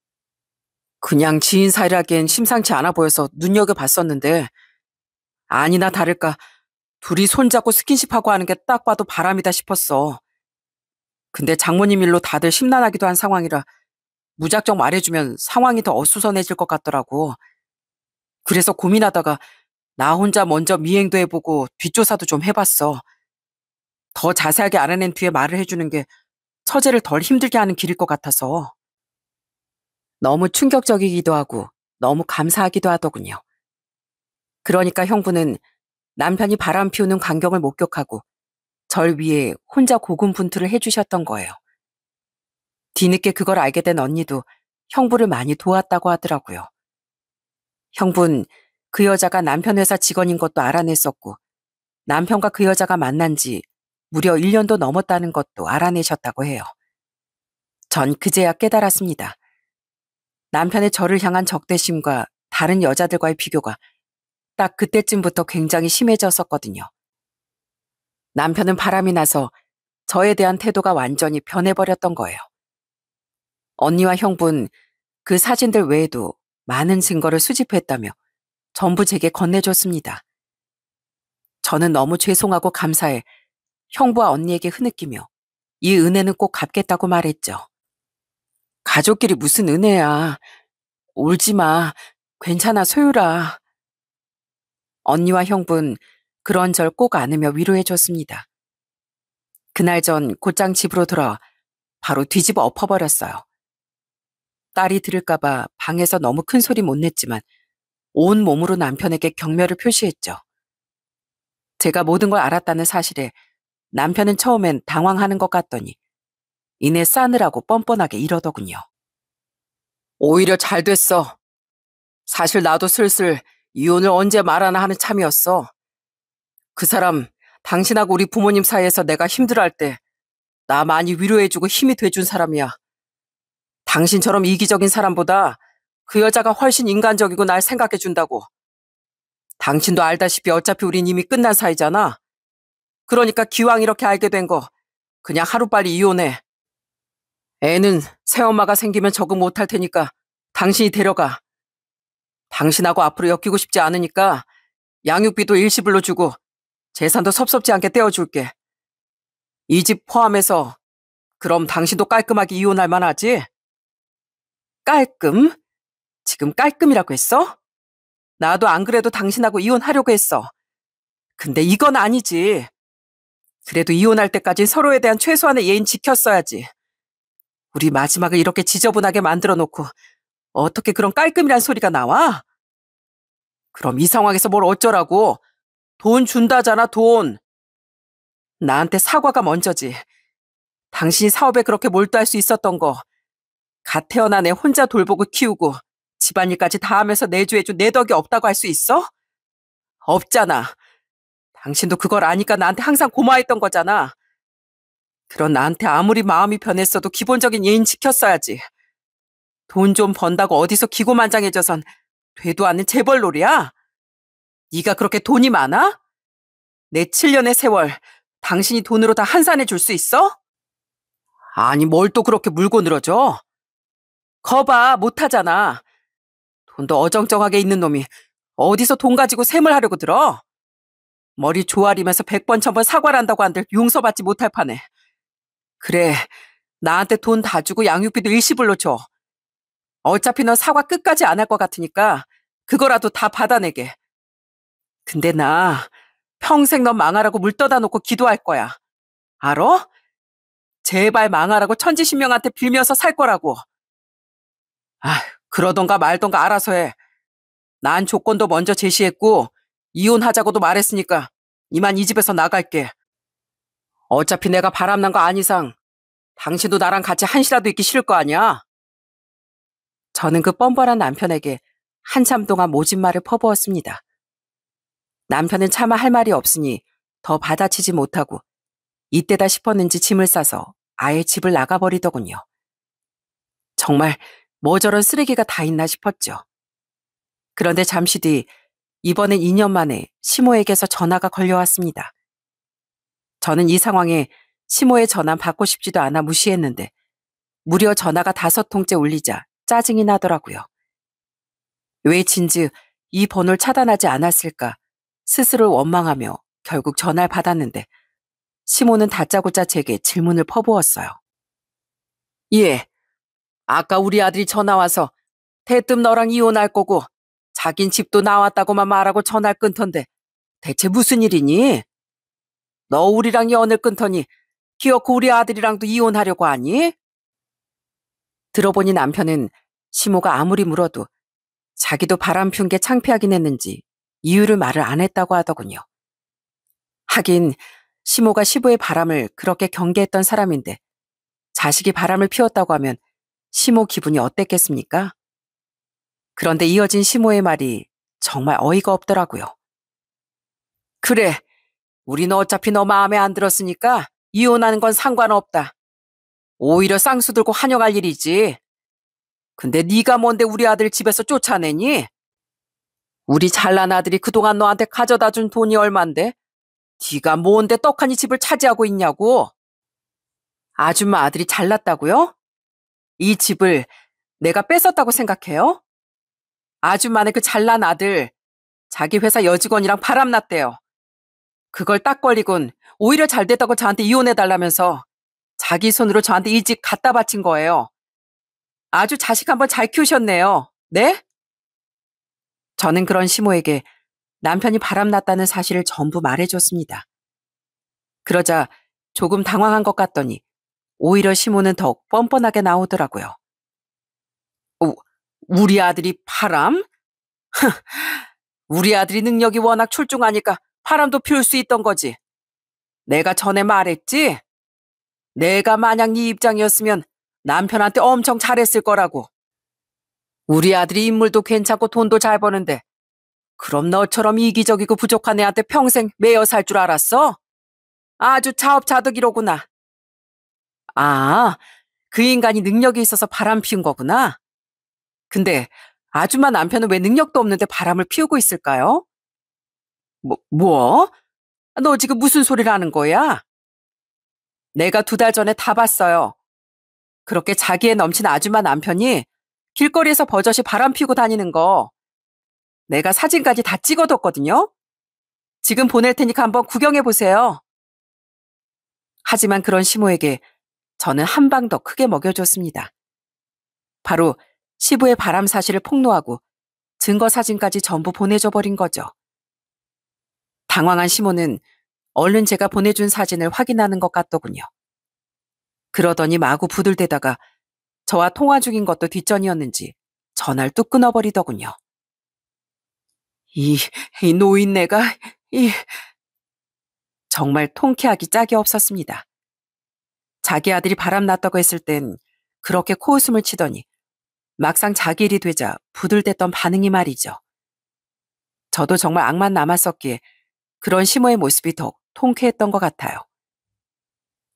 그냥 지인 사이라기엔 심상치 않아 보여서 눈여겨봤었는데 아니나 다를까 둘이 손잡고 스킨십하고 하는 게 딱 봐도 바람이다 싶었어. 근데 장모님 일로 다들 심란하기도 한 상황이라 무작정 말해주면 상황이 더 어수선해질 것 같더라고. 그래서 고민하다가 나 혼자 먼저 미행도 해보고 뒷조사도 좀 해봤어. 더 자세하게 알아낸 뒤에 말을 해주는 게 처제를 덜 힘들게 하는 길일 것 같아서. 너무 충격적이기도 하고 너무 감사하기도 하더군요. 그러니까 형부는 남편이 바람 피우는 광경을 목격하고 절 위해 혼자 고군분투를 해주셨던 거예요. 뒤늦게 그걸 알게 된 언니도 형부를 많이 도왔다고 하더라고요. 형부는 그 여자가 남편 회사 직원인 것도 알아냈었고 남편과 그 여자가 만난 지 무려 1년도 넘었다는 것도 알아내셨다고 해요. 전 그제야 깨달았습니다. 남편의 저를 향한 적대심과 다른 여자들과의 비교가 딱 그때쯤부터 굉장히 심해졌었거든요. 남편은 바람이 나서 저에 대한 태도가 완전히 변해버렸던 거예요. 언니와 형부는 그 사진들 외에도 많은 증거를 수집했다며 전부 제게 건네줬습니다. 저는 너무 죄송하고 감사해 형부와 언니에게 흐느끼며 이 은혜는 꼭 갚겠다고 말했죠. 가족끼리 무슨 은혜야. 울지 마. 괜찮아 소율아. 언니와 형부는 그런 절 꼭 안으며 위로해줬습니다. 그날 전 곧장 집으로 돌아와 바로 뒤집어 엎어버렸어요. 딸이 들을까봐 방에서 너무 큰 소리 못 냈지만 온 몸으로 남편에게 격려를 표시했죠. 제가 모든 걸 알았다는 사실에 남편은 처음엔 당황하는 것 같더니 이내 싸느라고 뻔뻔하게 이러더군요. 오히려 잘 됐어. 사실 나도 슬슬 이혼을 언제 말하나 하는 참이었어. 그 사람 당신하고 우리 부모님 사이에서 내가 힘들어할 때 나 많이 위로해주고 힘이 돼준 사람이야. 당신처럼 이기적인 사람보다 그 여자가 훨씬 인간적이고 날 생각해준다고. 당신도 알다시피 어차피 우린 이미 끝난 사이잖아. 그러니까 기왕 이렇게 알게 된 거 그냥 하루빨리 이혼해. 애는 새엄마가 생기면 적응 못할 테니까 당신이 데려가. 당신하고 앞으로 엮이고 싶지 않으니까 양육비도 일시불로 주고 재산도 섭섭지 않게 떼어줄게. 이 집 포함해서 그럼 당신도 깔끔하게 이혼할 만하지? 깔끔? 지금 깔끔이라고 했어? 나도 안 그래도 당신하고 이혼하려고 했어. 근데 이건 아니지. 그래도 이혼할 때까지 서로에 대한 최소한의 예의는 지켰어야지. 우리 마지막을 이렇게 지저분하게 만들어 놓고 어떻게 그런 깔끔이란 소리가 나와? 그럼 이 상황에서 뭘 어쩌라고? 돈 준다잖아, 돈. 나한테 사과가 먼저지. 당신이 사업에 그렇게 몰두할 수 있었던 거, 갓 태어난 애 혼자 돌보고 키우고 집안일까지 다 하면서 내조해준 내 덕이 없다고 할 수 있어? 없잖아. 당신도 그걸 아니까 나한테 항상 고마워했던 거잖아. 그런 나한테 아무리 마음이 변했어도 기본적인 예의는 지켰어야지. 돈 좀 번다고 어디서 기고만장해져선 되도 않는 재벌놀이야? 네가 그렇게 돈이 많아? 내 7년의 세월 당신이 돈으로 다 한산해 줄 수 있어? 아니 뭘 또 그렇게 물고 늘어져? 거봐 못하잖아. 돈도 어정쩡하게 있는 놈이 어디서 돈 가지고 셈을 하려고 들어? 머리 조아리면서 100번 1000번 사과를 한다고 한들 용서받지 못할 판에. 그래, 나한테 돈 다 주고 양육비도 일시불로 줘. 어차피 넌 사과 끝까지 안 할 것 같으니까 그거라도 다 받아내게. 근데 나 평생 넌 망하라고 물 떠다 놓고 기도할 거야. 알어? 제발 망하라고 천지신명한테 빌면서 살 거라고. 아, 그러던가 말던가 알아서 해. 난 조건도 먼저 제시했고 이혼하자고도 말했으니까 이만 이 집에서 나갈게. 어차피 내가 바람난 거 아닌 이상 당신도 나랑 같이 한시라도 있기 싫을 거 아니야? 저는 그 뻔뻔한 남편에게 한참 동안 모진 말을 퍼부었습니다. 남편은 차마 할 말이 없으니 더 받아치지 못하고 이때다 싶었는지 짐을 싸서 아예 집을 나가버리더군요. 정말 뭐 저런 쓰레기가 다 있나 싶었죠. 그런데 잠시 뒤 이번엔 2년 만에 시모에게서 전화가 걸려왔습니다. 저는 이 상황에 시모의 전화 받고 싶지도 않아 무시했는데 무려 전화가 5통째 울리자 짜증이 나더라고요. 왜진즉 이 번호를 차단하지 않았을까 스스로 원망하며 결국 전화를 받았는데 시모는 다짜고짜 제게 질문을 퍼부었어요. 예, 아까 우리 아들이 전화 와서 대뜸 너랑 이혼할 거고 자긴 집도 나왔다고만 말하고 전화를 끊던데 대체 무슨 일이니? 너 우리랑 연을 끊더니 기어코 우리 아들이랑도 이혼하려고 하니? 들어보니 남편은 시모가 아무리 물어도 자기도 바람 피운 게 창피하긴 했는지 이유를 말을 안 했다고 하더군요. 하긴 시모가 시부의 바람을 그렇게 경계했던 사람인데 자식이 바람을 피웠다고 하면 시모 기분이 어땠겠습니까? 그런데 이어진 시모의 말이 정말 어이가 없더라고요. 그래, 우리는 어차피 너 마음에 안 들었으니까 이혼하는 건 상관없다. 오히려 쌍수 들고 환영할 일이지. 근데 네가 뭔데 우리 아들 집에서 쫓아내니? 우리 잘난 아들이 그동안 너한테 가져다 준 돈이 얼만데? 네가 뭔데 떡하니 집을 차지하고 있냐고? 아줌마 아들이 잘났다고요? 이 집을 내가 뺏었다고 생각해요? 아줌마네 그 잘난 아들 자기 회사 여직원이랑 바람났대요. 그걸 딱 걸리곤 오히려 잘 됐다고 저한테 이혼해달라면서 자기 손으로 저한테 이 집 갖다 바친 거예요. 아주 자식 한번 잘 키우셨네요. 네? 저는 그런 시모에게 남편이 바람났다는 사실을 전부 말해줬습니다. 그러자 조금 당황한 것 같더니 오히려 시모는 더욱 뻔뻔하게 나오더라고요. 우리 아들이 바람? 우리 아들이 능력이 워낙 출중하니까 바람도 피울 수 있던 거지. 내가 전에 말했지? 내가 만약 네 입장이었으면 남편한테 엄청 잘했을 거라고. 우리 아들이 인물도 괜찮고 돈도 잘 버는데 그럼 너처럼 이기적이고 부족한 애한테 평생 매여 살 줄 알았어? 아주 자업자득이로구나. 아, 그 인간이 능력이 있어서 바람 피운 거구나. 근데 아줌마 남편은 왜 능력도 없는데 바람을 피우고 있을까요? 뭐? 너 지금 무슨 소리를 하는 거야? 내가 2달 전에 다 봤어요. 그렇게 자기애 넘친 아줌마 남편이 길거리에서 버젓이 바람 피우고 다니는 거 내가 사진까지 다 찍어뒀거든요. 지금 보낼 테니까 한번 구경해 보세요. 하지만 그런 시모에게 저는 한 방 더 크게 먹여줬습니다. 바로 시부의 바람 사실을 폭로하고 증거 사진까지 전부 보내줘 버린 거죠. 당황한 시모는 얼른 제가 보내준 사진을 확인하는 것 같더군요. 그러더니 마구 부들대다가 저와 통화 중인 것도 뒷전이었는지 전화를 뚝 끊어버리더군요. 이 노인네가 정말 통쾌하기 짝이 없었습니다. 자기 아들이 바람났다고 했을 땐 그렇게 코웃음을 치더니 막상 자기 일이 되자 부들댔던 반응이 말이죠. 저도 정말 악만 남았었기에 그런 시모의 모습이 더욱 통쾌했던 것 같아요.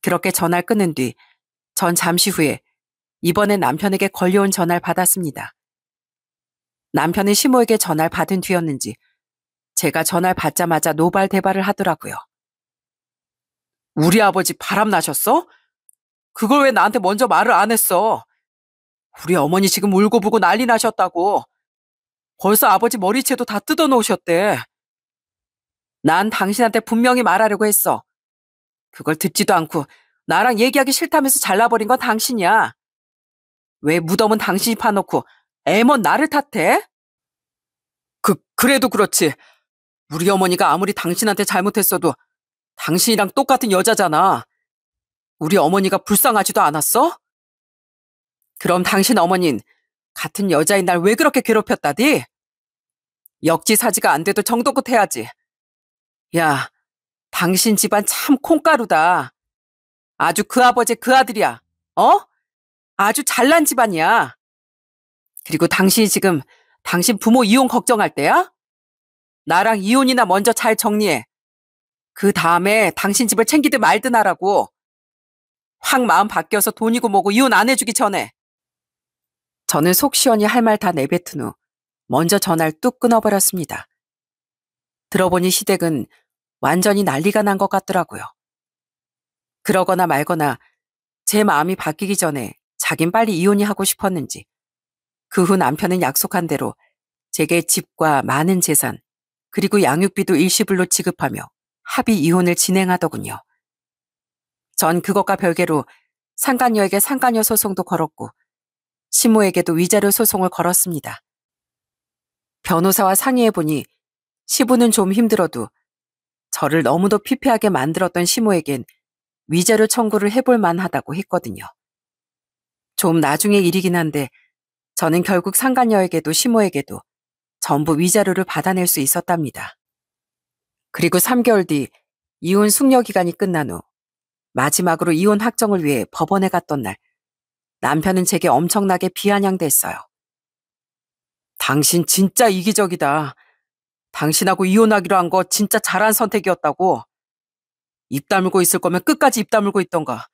그렇게 전화를 끊은 뒤 전 잠시 후에 이번에 남편에게 걸려온 전화를 받았습니다. 남편은 시모에게 전화를 받은 뒤였는지 제가 전화를 받자마자 노발대발을 하더라고요. 우리 아버지 바람 나셨어? 그걸 왜 나한테 먼저 말을 안 했어? 우리 어머니 지금 울고불고 난리 나셨다고. 벌써 아버지 머리채도 다 뜯어놓으셨대. 난 당신한테 분명히 말하려고 했어. 그걸 듣지도 않고 나랑 얘기하기 싫다면서 잘라버린 건 당신이야. 왜 무덤은 당신이 파놓고 애먼 나를 탓해? 그래도 그렇지. 우리 어머니가 아무리 당신한테 잘못했어도 당신이랑 똑같은 여자잖아. 우리 어머니가 불쌍하지도 않았어? 그럼 당신 어머닌 같은 여자인 날 왜 그렇게 괴롭혔다디? 역지사지가 안 돼도 정도껏 해야지. 야, 당신 집안 참 콩가루다. 아주 그 아버지 그 아들이야. 어? 아주 잘난 집안이야. 그리고 당신이 지금 당신 부모 이혼 걱정할 때야? 나랑 이혼이나 먼저 잘 정리해. 그 다음에 당신 집을 챙기든 말든 하라고. 확 마음 바뀌어서 돈이고 뭐고 이혼 안 해주기 전에. 저는 속 시원히 할 말 다 내뱉은 후 먼저 전화를 뚝 끊어버렸습니다. 들어보니 시댁은 완전히 난리가 난 것 같더라고요. 그러거나 말거나 제 마음이 바뀌기 전에 자긴 빨리 이혼이 하고 싶었는지 그 후 남편은 약속한 대로 제게 집과 많은 재산 그리고 양육비도 일시불로 지급하며 합의 이혼을 진행하더군요. 전 그것과 별개로 상간녀에게 상간녀 소송도 걸었고 시모에게도 위자료 소송을 걸었습니다. 변호사와 상의해보니 시부는 좀 힘들어도 저를 너무도 피폐하게 만들었던 시모에겐 위자료 청구를 해볼 만하다고 했거든요. 좀 나중의 일이긴 한데 저는 결국 상간녀에게도 시모에게도 전부 위자료를 받아낼 수 있었답니다. 그리고 3개월 뒤 이혼 숙려 기간이 끝난 후 마지막으로 이혼 확정을 위해 법원에 갔던 날 남편은 제게 엄청나게 비아냥댔어요. 당신 진짜 이기적이다. 당신하고 이혼하기로 한 거 진짜 잘한 선택이었다고. 입 다물고 있을 거면 끝까지 입 다물고 있던가.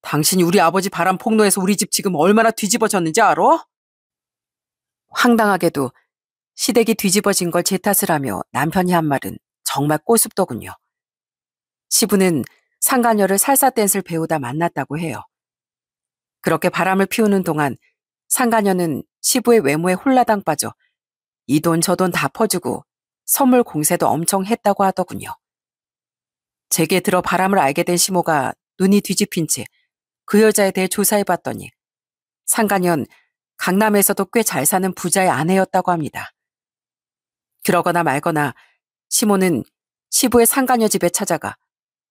당신이 우리 아버지 바람 폭로해서 우리 집 지금 얼마나 뒤집어졌는지 알아? 황당하게도 시댁이 뒤집어진 걸 제 탓을 하며 남편이 한 말은 정말 꼬숩더군요. 시부는 상간녀를 살사댄스를 배우다 만났다고 해요. 그렇게 바람을 피우는 동안 상간녀는 시부의 외모에 홀라당 빠져 이 돈 저 돈 다 퍼주고 선물 공세도 엄청 했다고 하더군요. 제게 들어 바람을 알게 된 시모가 눈이 뒤집힌 채 그 여자에 대해 조사해봤더니 상간녀는 강남에서도 꽤 잘 사는 부자의 아내였다고 합니다. 그러거나 말거나 시모는 시부의 상간녀 집에 찾아가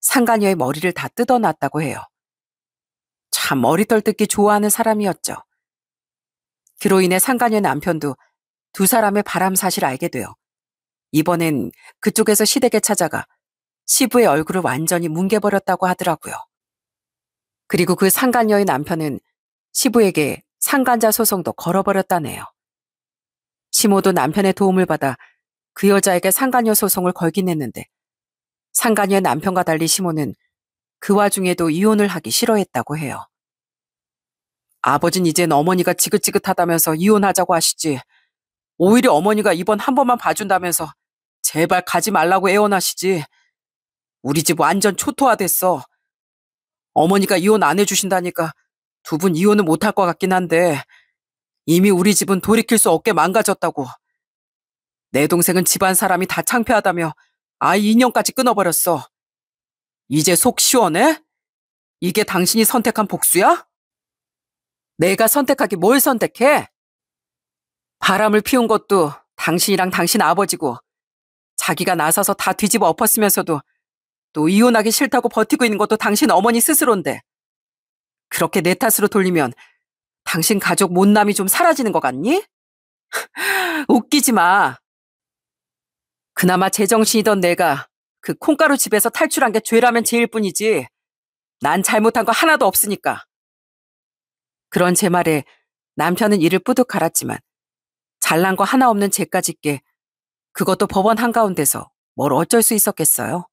상간녀의 머리를 다 뜯어놨다고 해요. 참 머리털 뜯기 좋아하는 사람이었죠. 그로 인해 상간녀의 남편도 두 사람의 바람 사실을 알게 되어 이번엔 그쪽에서 시댁에 찾아가 시부의 얼굴을 완전히 뭉개버렸다고 하더라고요. 그리고 그 상간녀의 남편은 시부에게 상간자 소송도 걸어버렸다네요. 시모도 남편의 도움을 받아 그 여자에게 상간녀 소송을 걸긴 했는데 상간녀의 남편과 달리 시모는 그 와중에도 이혼을 하기 싫어했다고 해요. 아버진 이젠 어머니가 지긋지긋하다면서 이혼하자고 하시지. 오히려 어머니가 이번 한 번만 봐준다면서 제발 가지 말라고 애원하시지. 우리 집 완전 초토화됐어. 어머니가 이혼 안 해주신다니까 두 분 이혼은 못할 것 같긴 한데 이미 우리 집은 돌이킬 수 없게 망가졌다고. 내 동생은 집안 사람이 다 창피하다며 아이 인연까지 끊어버렸어. 이제 속 시원해? 이게 당신이 선택한 복수야? 내가 선택하기 뭘 선택해? 바람을 피운 것도 당신이랑 당신 아버지고 자기가 나서서 다 뒤집어 엎었으면서도 또 이혼하기 싫다고 버티고 있는 것도 당신 어머니 스스로인데 그렇게 내 탓으로 돌리면 당신 가족 못남이 좀 사라지는 것 같니? 웃기지 마. 그나마 제정신이던 내가 그 콩가루 집에서 탈출한 게 죄라면 죄일 뿐이지 난 잘못한 거 하나도 없으니까. 그런 제 말에 남편은 이를 뿌듯 갈았지만 잘난 거 하나 없는 죄까지 께 그것도 법원 한가운데서 뭘 어쩔 수 있었겠어요.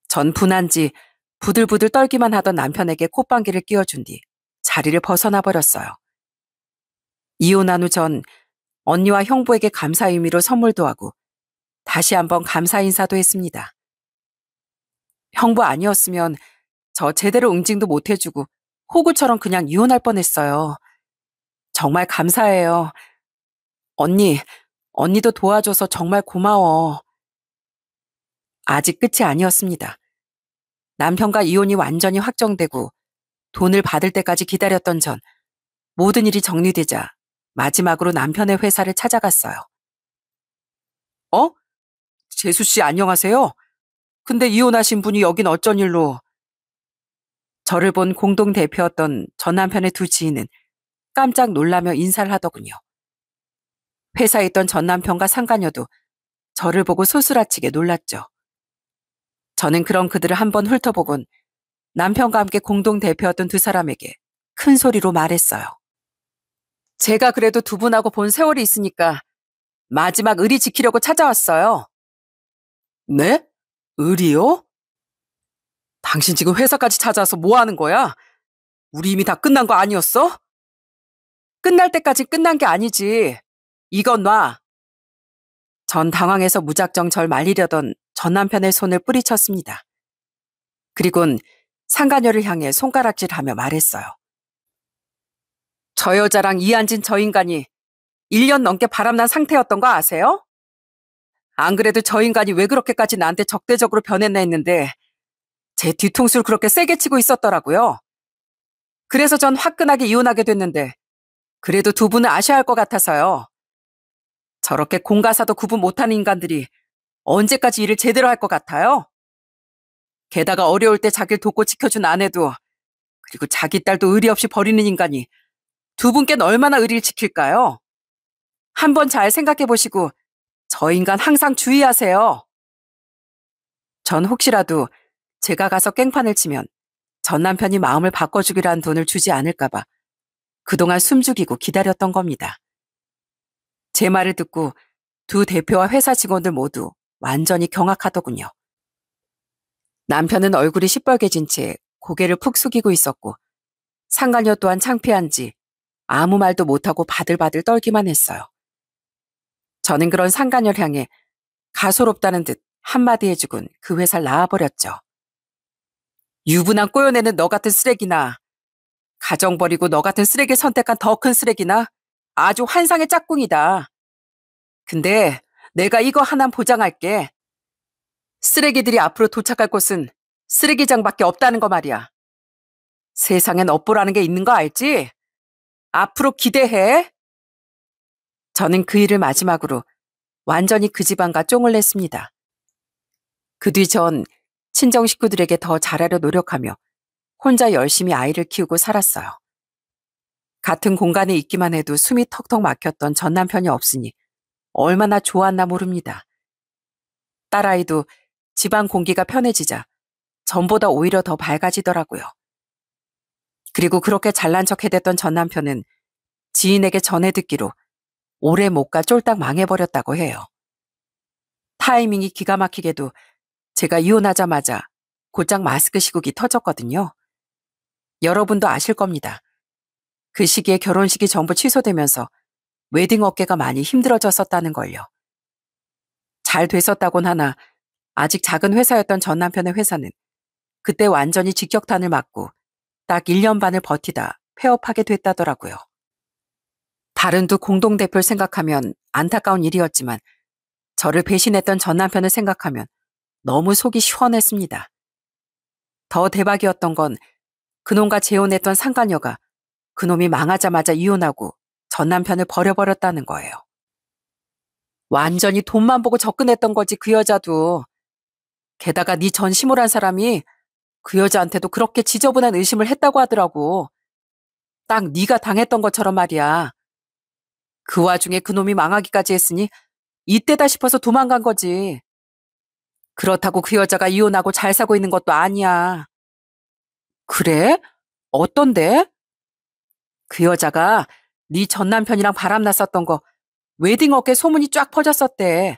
전 분한지 부들부들 떨기만 하던 남편에게 콧방귀를 끼워준 뒤 자리를 벗어나 버렸어요. 이혼한 후 전 언니와 형부에게 감사 의미로 선물도 하고 다시 한번 감사 인사도 했습니다. 형부 아니었으면 저 제대로 응징도 못 해주고 호구처럼 그냥 이혼할 뻔했어요. 정말 감사해요. 언니도 도와줘서 정말 고마워. 아직 끝이 아니었습니다. 남편과 이혼이 완전히 확정되고 돈을 받을 때까지 기다렸던 전 모든 일이 정리되자 마지막으로 남편의 회사를 찾아갔어요. 재수 씨 안녕하세요. 근데 이혼하신 분이 여긴 어쩐 일로? 저를 본 공동대표였던 전 남편의 두 지인은 깜짝 놀라며 인사를 하더군요. 회사에 있던 전 남편과 상가녀도 저를 보고 소스라치게 놀랐죠. 저는 그런 그들을 한번 훑어보곤 남편과 함께 공동대표였던 두 사람에게 큰 소리로 말했어요. 제가 그래도 두 분하고 본 세월이 있으니까 마지막 의리 지키려고 찾아왔어요. 네? 의리요? 당신 지금 회사까지 찾아와서 뭐 하는 거야? 우리 이미 다 끝난 거 아니었어? 끝날 때까지 끝난 게 아니지. 이건 놔. 전 당황해서 무작정 절 말리려던 전 남편의 손을 뿌리쳤습니다. 그리곤 상가녀를 향해 손가락질하며 말했어요. 저 여자랑 이한진 저 인간이 1년 넘게 바람난 상태였던 거 아세요? 안 그래도 저 인간이 왜 그렇게까지 나한테 적대적으로 변했나 했는데 제 뒤통수를 그렇게 세게 치고 있었더라고요. 그래서 전 화끈하게 이혼하게 됐는데 그래도 두 분은 아셔야 할 것 같아서요. 저렇게 공가사도 구분 못하는 인간들이 언제까지 일을 제대로 할 것 같아요? 게다가 어려울 때 자기를 돕고 지켜준 아내도 그리고 자기 딸도 의리 없이 버리는 인간이 두 분께는 얼마나 의리를 지킬까요? 한번 잘 생각해 보시고 저 인간 항상 주의하세요. 전 혹시라도 제가 가서 깽판을 치면 전 남편이 마음을 바꿔주기로 한 돈을 주지 않을까봐 그동안 숨죽이고 기다렸던 겁니다. 제 말을 듣고 두 대표와 회사 직원들 모두 완전히 경악하더군요. 남편은 얼굴이 시뻘개진 채 고개를 푹 숙이고 있었고 상가녀 또한 창피한지 아무 말도 못하고 바들바들 떨기만 했어요. 저는 그런 상가녀를 향해 가소롭다는 듯 한마디 해주곤 그 회사를 나와버렸죠. 유부남 꼬여내는 너 같은 쓰레기나 가정 버리고 너 같은 쓰레기를 선택한 더 큰 쓰레기나 아주 환상의 짝꿍이다. 근데 내가 이거 하나 보장할게. 쓰레기들이 앞으로 도착할 곳은 쓰레기장밖에 없다는 거 말이야. 세상엔 업보라는 게 있는 거 알지? 앞으로 기대해. 저는 그 일을 마지막으로 완전히 그 집안과 쫑을 냈습니다. 그 뒤 전 친정 식구들에게 더 잘하려 노력하며 혼자 열심히 아이를 키우고 살았어요. 같은 공간에 있기만 해도 숨이 턱턱 막혔던 전 남편이 없으니 얼마나 좋았나 모릅니다. 딸아이도 집안 공기가 편해지자 전보다 오히려 더 밝아지더라고요. 그리고 그렇게 잘난 척 해댔던 전 남편은 지인에게 전해 듣기로 오래 못 가 쫄딱 망해버렸다고 해요. 타이밍이 기가 막히게도 제가 이혼하자마자 곧장 마스크 시국이 터졌거든요. 여러분도 아실 겁니다. 그 시기에 결혼식이 전부 취소되면서 웨딩 업계가 많이 힘들어졌었다는 걸요. 잘 됐었다곤 하나 아직 작은 회사였던 전 남편의 회사는 그때 완전히 직격탄을 맞고 딱 1년 반을 버티다 폐업하게 됐다더라고요. 다른 두 공동대표를 생각하면 안타까운 일이었지만 저를 배신했던 전 남편을 생각하면 너무 속이 시원했습니다. 더 대박이었던 건 그놈과 재혼했던 상간녀가 그놈이 망하자마자 이혼하고 전 남편을 버려버렸다는 거예요. 완전히 돈만 보고 접근했던 거지 그 여자도. 게다가 네 전 시모란 사람이 그 여자한테도 그렇게 지저분한 의심을 했다고 하더라고. 딱 네가 당했던 것처럼 말이야. 그 와중에 그놈이 망하기까지 했으니 이때다 싶어서 도망간 거지. 그렇다고 그 여자가 이혼하고 잘 사고 있는 것도 아니야. 그래? 어떤데? 그 여자가 네 전 남편이랑 바람났었던 거 웨딩 업계 소문이 쫙 퍼졌었대.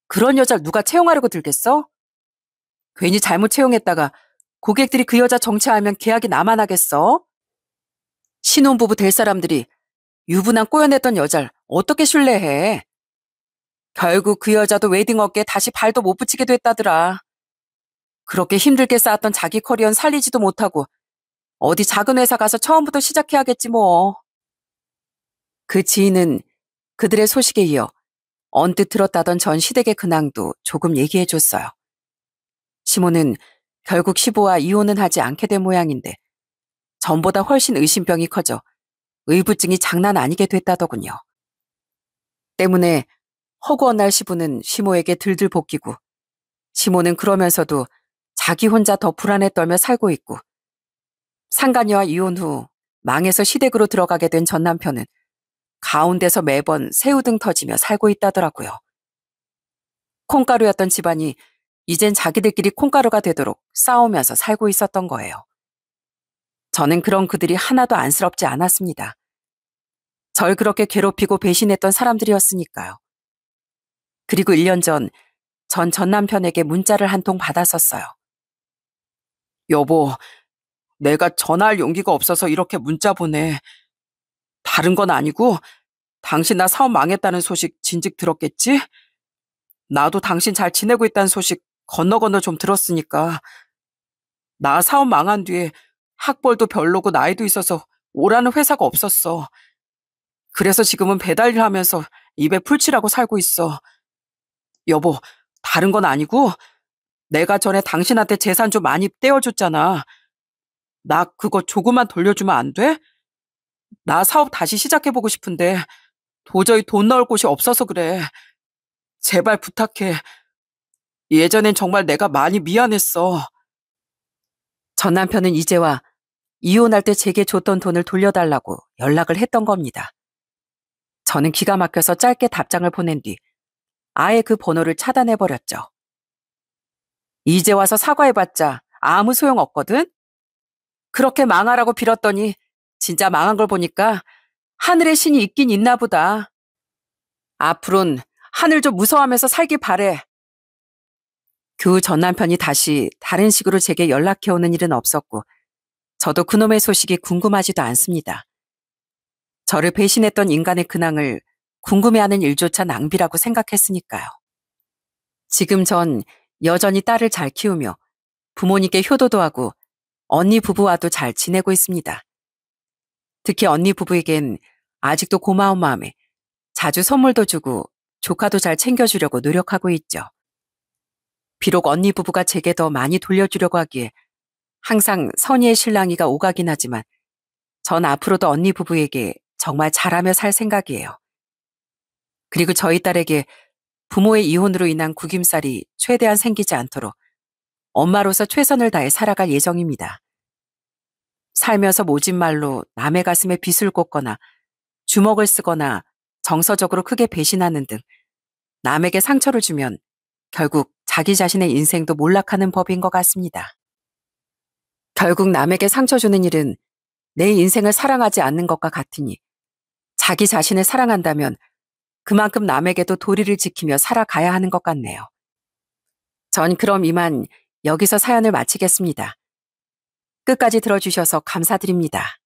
그런 여자를 누가 채용하려고 들겠어? 괜히 잘못 채용했다가 고객들이 그 여자 정체 알면 계약이 남아나겠어? 신혼부부 될 사람들이 유부남 꼬여냈던 여자를 어떻게 신뢰해? 결국 그 여자도 웨딩 업계에 다시 발도 못 붙이게 됐다더라. 그렇게 힘들게 쌓았던 자기 커리어는 살리지도 못하고 어디 작은 회사 가서 처음부터 시작해야겠지 뭐. 그 지인은 그들의 소식에 이어 언뜻 들었다던 전 시댁의 근황도 조금 얘기해줬어요. 시모는 결국 시부와 이혼은 하지 않게 된 모양인데 전보다 훨씬 의심병이 커져 의부증이 장난 아니게 됐다더군요. 때문에 허구한 날 시부는 시모에게 들들 볶이고 시모는 그러면서도 자기 혼자 더 불안에 떨며 살고 있고 상간녀와 이혼 후 망해서 시댁으로 들어가게 된 전 남편은 가운데서 매번 새우등 터지며 살고 있다더라고요. 콩가루였던 집안이 이젠 자기들끼리 콩가루가 되도록 싸우면서 살고 있었던 거예요. 저는 그런 그들이 하나도 안쓰럽지 않았습니다. 절 그렇게 괴롭히고 배신했던 사람들이었으니까요. 그리고 1년 전 전 남편에게 문자를 한 통 받았었어요. 여보, 내가 전화할 용기가 없어서 이렇게 문자 보내. 다른 건 아니고 당신 나 사업 망했다는 소식 진즉 들었겠지? 나도 당신 잘 지내고 있다는 소식 건너 좀 들었으니까. 나 사업 망한 뒤에 학벌도 별로고 나이도 있어서 오라는 회사가 없었어. 그래서 지금은 배달일 하면서 입에 풀칠하고 살고 있어. 여보, 다른 건 아니고 내가 전에 당신한테 재산 좀 많이 떼어줬잖아. 나 그거 조금만 돌려주면 안 돼? 나 사업 다시 시작해보고 싶은데 도저히 돈 넣을 곳이 없어서 그래. 제발 부탁해. 예전엔 정말 내가 많이 미안했어. 전 남편은 이제와 이혼할 때 제게 줬던 돈을 돌려달라고 연락을 했던 겁니다. 저는 기가 막혀서 짧게 답장을 보낸 뒤 아예 그 번호를 차단해버렸죠. 이제 와서 사과해봤자 아무 소용없거든? 그렇게 망하라고 빌었더니 진짜 망한 걸 보니까 하늘의 신이 있긴 있나 보다. 앞으론 하늘 좀 무서워하면서 살길 바래. 그 전 남편이 다시 다른 식으로 제게 연락해오는 일은 없었고 저도 그놈의 소식이 궁금하지도 않습니다. 저를 배신했던 인간의 근황을 궁금해하는 일조차 낭비라고 생각했으니까요. 지금 전 여전히 딸을 잘 키우며 부모님께 효도도 하고 언니 부부와도 잘 지내고 있습니다. 특히 언니 부부에겐 아직도 고마운 마음에 자주 선물도 주고 조카도 잘 챙겨주려고 노력하고 있죠. 비록 언니 부부가 제게 더 많이 돌려주려고 하기에 항상 선의의 실랑이가 오가긴 하지만 전 앞으로도 언니 부부에게 정말 잘하며 살 생각이에요. 그리고 저희 딸에게 부모의 이혼으로 인한 구김살이 최대한 생기지 않도록 엄마로서 최선을 다해 살아갈 예정입니다. 살면서 모진 말로 남의 가슴에 빗을 꽂거나 주먹을 쓰거나 정서적으로 크게 배신하는 등 남에게 상처를 주면 결국 자기 자신의 인생도 몰락하는 법인 것 같습니다. 결국 남에게 상처 주는 일은 내 인생을 사랑하지 않는 것과 같으니 자기 자신을 사랑한다면 그만큼 남에게도 도리를 지키며 살아가야 하는 것 같네요. 전 그럼 이만 여기서 사연을 마치겠습니다. 끝까지 들어주셔서 감사드립니다.